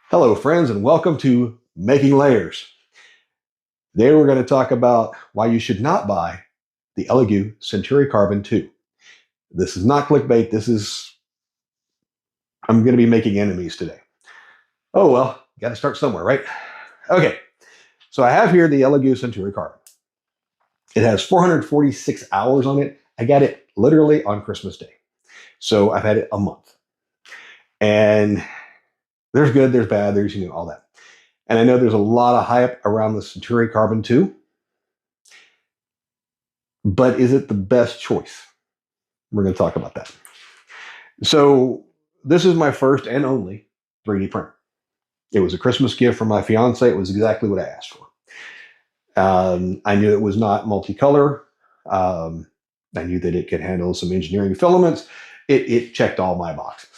Hello, friends, and welcome to Making Layers. Today we're going to talk about why you should not buy the Elegoo Centauri Carbon 2. This is not clickbait. I'm going to be making enemies today. Oh, well, got to start somewhere, right? Okay, so I have here the Elegoo Centauri Carbon. It has 446 hours on it. I got it literally on Christmas Day. So I've had it a month. And there's good, there's bad, there's all that. And I know there's a lot of hype around the Centauri Carbon 2. But is it the best choice? We're going to talk about that. So this is my first and only 3D printer. It was a Christmas gift from my fiance. It was exactly what I asked for. I knew it was not multicolor. I knew that it could handle some engineering filaments. It checked all my boxes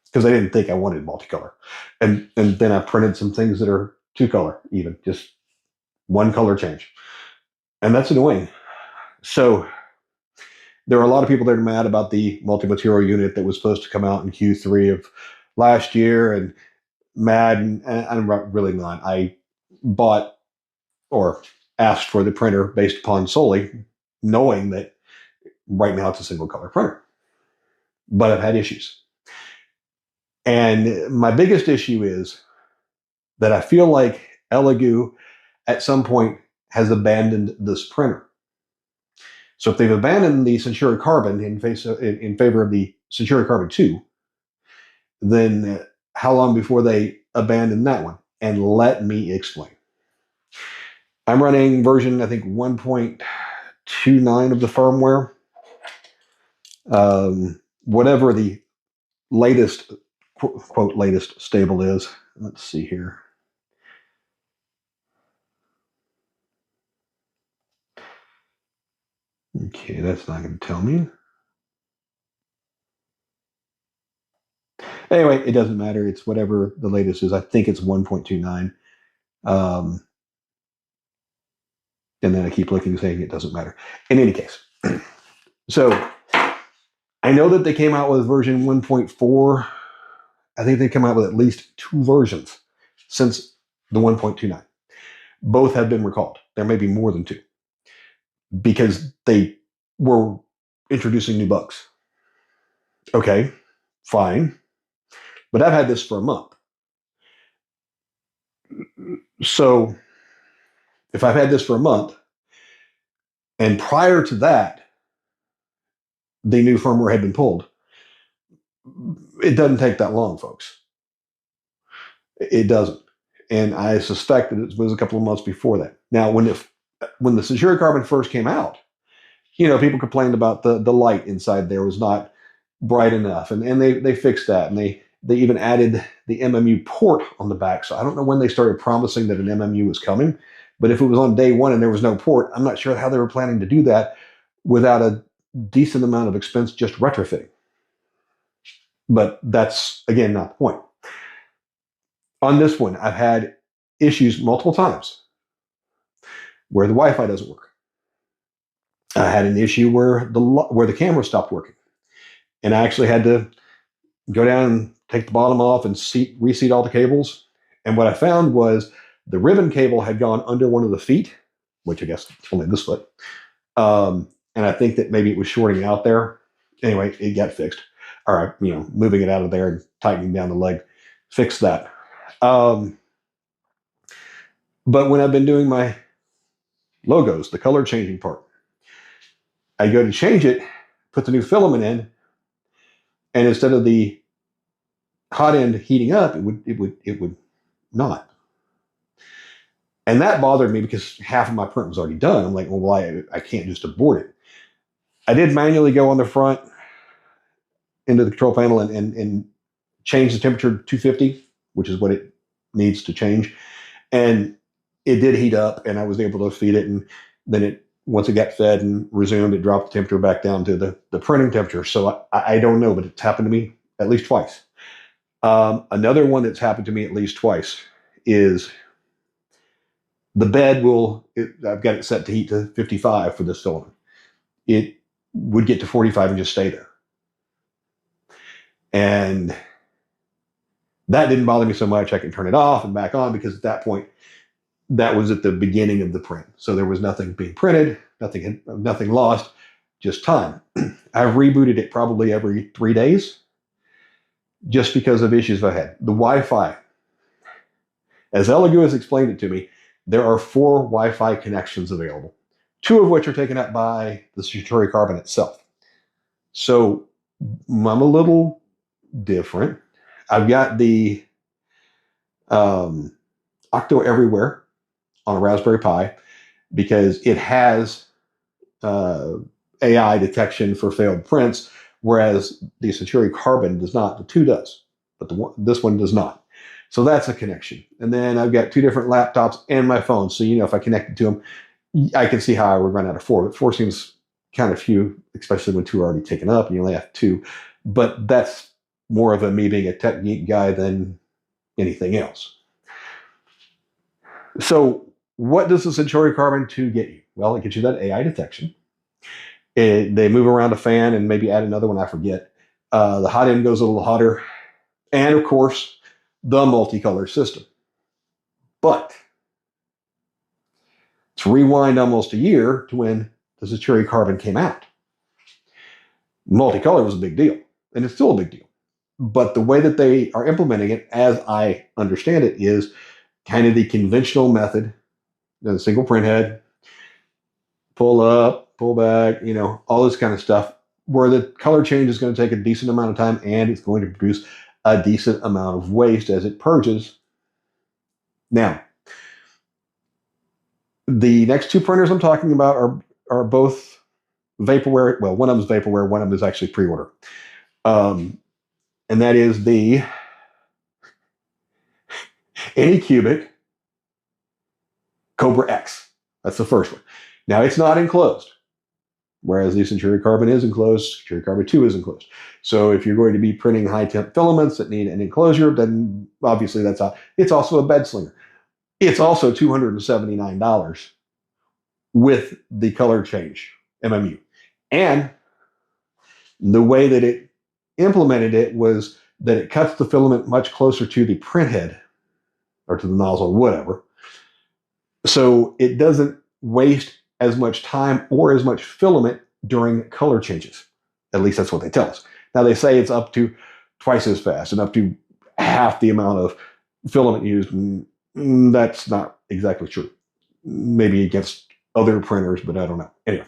because I didn't think I wanted multicolor. And then I printed some things that are two color, even just one color change. And that's annoying. So there are a lot of people that are mad about the multi-material unit that was supposed to come out in Q3 of last year, and mad, and I'm really not. I bought or asked for the printer based upon solely knowing that right now it's a single color printer. But I've had issues. And my biggest issue is that I feel like Elegoo at some point has abandoned this printer. So if they've abandoned the Centauri Carbon in favor of the Centauri Carbon 2, then how long before they abandon that one? And let me explain. I'm running version, I think, 1.29 of the firmware. Whatever the latest, quote, latest stable is. Let's see here. Okay, that's not going to tell me. Anyway, it doesn't matter. It's whatever the latest is. I think it's 1.29. And then I keep looking, saying it doesn't matter. In any case, so I know that they came out with version 1.4. I think they come out with at least two versions since the 1.29. Both have been recalled. There may be more than two because they were introducing new bugs. Okay, fine. But I've had this for a month. So if I've had this for a month, and prior to that, the new firmware had been pulled, it doesn't take that long, folks. It doesn't. And I suspect that it was a couple of months before that. Now, when the Centauri Carbon first came out, people complained about the light inside there was not bright enough, and they fixed that, and they even added the MMU port on the back. So I don't know when they started promising that an MMU was coming, but if it was on day one and there was no port, I'm not sure how they were planning to do that without a decent amount of expense just retrofitting. But that's, again, not the point. On this one, I've had issues multiple times where the Wi-Fi doesn't work. I had an issue where the camera stopped working, and I actually had to go down and take the bottom off and reseat all the cables. And what I found was the ribbon cable had gone under one of the feet, which I guess only this foot. And I think that maybe it was shorting out there. Anyway, it got fixed. All right, moving it out of there and tightening down the leg, fixed that. But when I've been doing my logos, the color changing part, I go to change it, put the new filament in, and instead of the hot end heating up, it would not. And that bothered me because half of my print was already done. I'm like, well, why I can't just abort it. I did manually go on the front into the control panel and change the temperature to 250, which is what it needs to change. And it did heat up, and I was able to feed it. And then once it got fed and resumed, it dropped the temperature back down to the printing temperature. So I don't know, but it's happened to me at least twice. Another one that's happened to me at least twice is the bed I've got it set to heat to 55 for this filament. It would get to 45 and just stay there. And That didn't bother me so much. I can turn it off and back on because at that point, that was at the beginning of the print. So there was nothing being printed, nothing lost, just time. I've rebooted it probably every 3 days just because of issues I had. The Wi-Fi, as Elegoo has explained it to me, there are 4 Wi-Fi connections available, 2 of which are taken up by the Centauri Carbon itself. So I'm a little different. I've got the Octo Everywhere on a Raspberry Pi because it has AI detection for failed prints, whereas the Centauri Carbon does not. The 2 does, but this one does not. So that's a connection. And then I've got 2 different laptops and my phone. So, if I connected to them, I can see how I would run out of 4. But 4 seems kind of few, especially when 2 are already taken up and you only have 2. But that's more of me being a tech geek guy than anything else. So what does the Centauri Carbon 2 get you? Well, it gets you that AI detection. They move around a fan and maybe add another one, I forget. The hot end goes a little hotter. And, of course, the multicolor system. But let's rewind almost a year to when the Centauri Carbon came out. Multicolor was a big deal, and it's still a big deal. But the way that they are implementing it, as I understand it, is kind of the conventional method, the single print head, pull up, pull back, all this kind of stuff, where the color change is going to take a decent amount of time and it's going to produce a decent amount of waste as it purges. Now, the next 2 printers I'm talking about are both vaporware. Well, one of them is vaporware, one of them is actually pre-order. And that is the Anycubic Cobra X. That's the first one. Now, it's not enclosed, whereas the Centauri Carbon is enclosed, Centauri Carbon 2 is enclosed. So if you're going to be printing high-temp filaments that need an enclosure, then obviously that's out. It's also a bed slinger. It's also $279 with the color change, MMU. And the way that it implemented it was that it cuts the filament much closer to the print head or to the nozzle, whatever. So it doesn't waste as much time or as much filament during color changes. At least that's what they tell us. Now they say it's up to twice as fast and up to half the amount of filament used. That's not exactly true. Maybe against other printers, but I don't know. Anyway,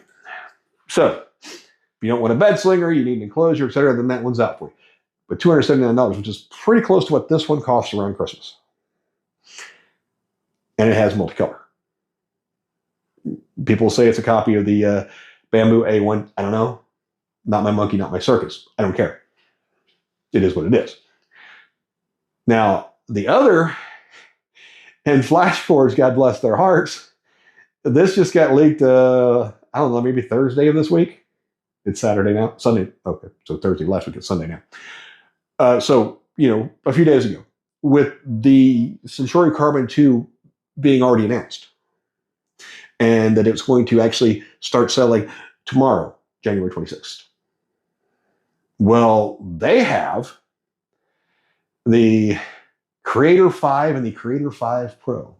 so if you don't want a bed slinger, you need an enclosure, etc., then that one's out for you. But $279, which is pretty close to what this one costs around Christmas. And it has multicolor. People say it's a copy of the Bamboo A1. I don't know. Not my monkey, not my circus. I don't care. It is what it is. Now, the other, and Flashforge, God bless their hearts, this just got leaked, I don't know, maybe Thursday of this week. It's Saturday now. Sunday. Okay, so Thursday last week. It's Sunday now. So, a few days ago, with the Centauri Carbon 2 being already announced, and that it's going to actually start selling tomorrow, January 26th. Well, they have the Creator 5 and the Creator 5 Pro.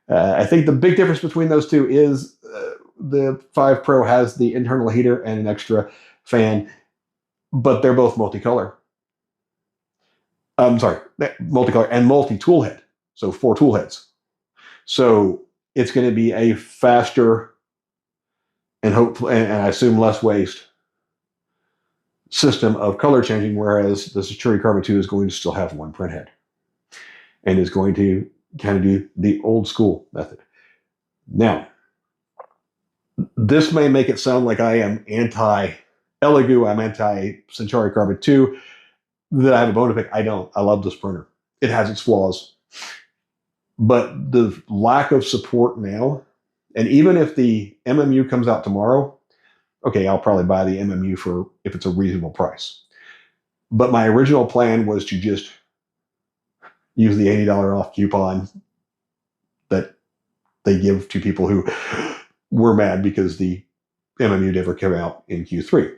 I think the big difference between those two is the 5 Pro has the internal heater and an extra fan, but they're both multicolor. I'm sorry, multicolor and multi-tool head. So 4 tool heads. So it's going to be a faster and hopefully, and I assume less waste system of color changing, whereas the Centauri Carbon 2 is going to still have 1 print head and is going to kind of do the old school method. Now, this may make it sound like I am anti-Elegoo, I'm anti-Centauri Carbon 2, that I have a bone to pick. I don't. I love this printer. It has its flaws. But the lack of support now, and even if the MMU comes out tomorrow, okay, I'll probably buy the MMU for if it's a reasonable price. But my original plan was to just use the $80 off coupon that they give to people who were mad because the MMU never came out in Q3.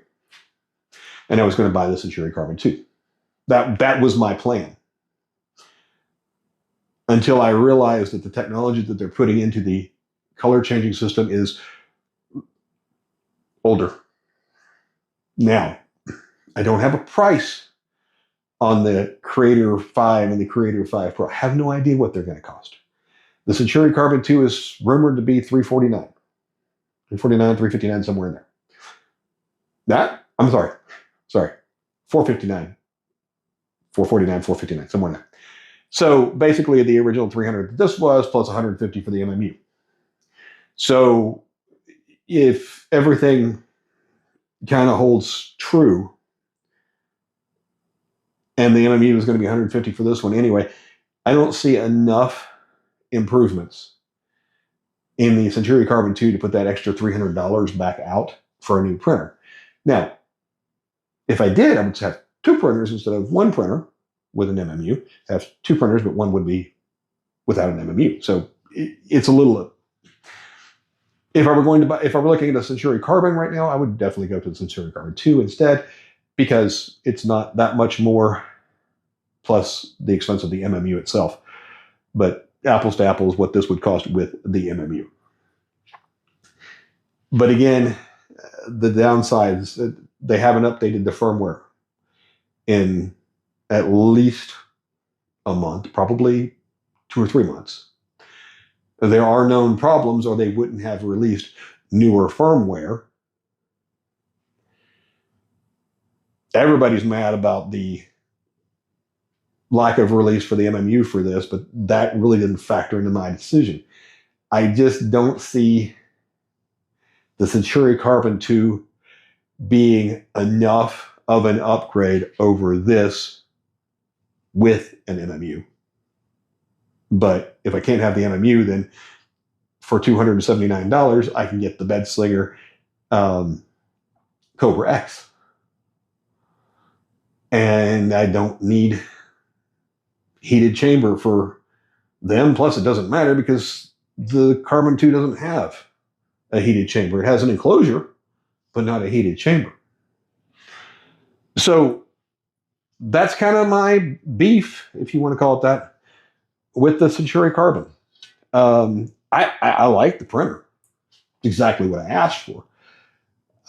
And I was going to buy the Centauri Carbon 2. That was my plan. until I realized that the technology that they're putting into the color changing system is older. Now, I don't have a price on the Creator 5 and the Creator 5 Pro. I have no idea what they're going to cost. The Centauri Carbon 2 is rumored to be $349. $349, $359, somewhere in there. I'm sorry, $459. $449, $459, somewhere in there. So basically the original $300 that this was, plus $150 for the MMU. So if everything kind of holds true, and the MMU is going to be $150 for this one anyway, I don't see enough improvements in the Centauri Carbon 2 to put that extra $300 back out for a new printer. Now, if I did, I would have two printers instead of one printer with an MMU. Have two printers, but one would be without an MMU. So it's a little. If I were looking at a Centauri Carbon right now, I would definitely go to the Centauri Carbon 2 instead, because it's not that much more, plus the expense of the MMU itself. But apples to apples, what this would cost with the MMU. But again, the downsides, they haven't updated the firmware in at least a month, probably 2 or 3 months. There are known problems, or they wouldn't have released newer firmware. Everybody's mad about the lack of release for the MMU for this, but that really didn't factor into my decision. I just don't see the Centauri Carbon 2 being enough of an upgrade over this with an MMU. But if I can't have the MMU, then for $279, I can get the Bedslinger Cobra X. And I don't need heated chamber for them. Plus, it doesn't matter because the Carbon 2 doesn't have a heated chamber. It has an enclosure, but not a heated chamber. So that's kind of my beef, if you want to call it that, with the Centauri Carbon. I like the printer. It's exactly what I asked for.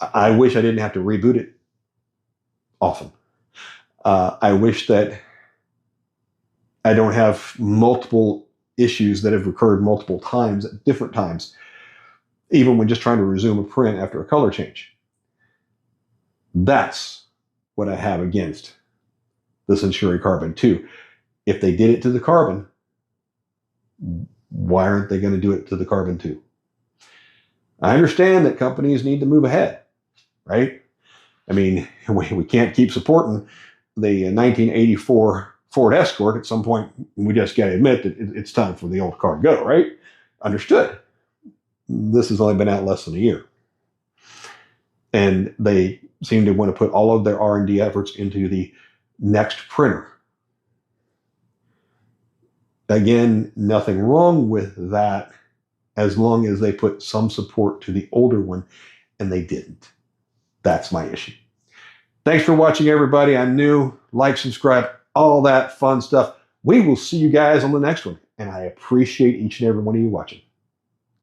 I wish I didn't have to reboot it often. I wish that I don't have multiple issues that have occurred multiple times at different times, even when just trying to resume a print after a color change. That's what I have against the Centauri Carbon 2. If they did it to the Carbon, why aren't they going to do it to the Carbon 2? I understand that companies need to move ahead, right? I mean, we can't keep supporting the 1984 Ford Escort. At some point, we just got to admit that it's time for the old car to go, right? Understood. This has only been out less than a year. And they seem to want to put all of their R&D efforts into the next printer. Again, nothing wrong with that as long as they put some support to the older one, and they didn't. That's my issue. Thanks for watching, everybody. I'm new. Like, subscribe, all that fun stuff. We will see you guys on the next one, and I appreciate each and every one of you watching.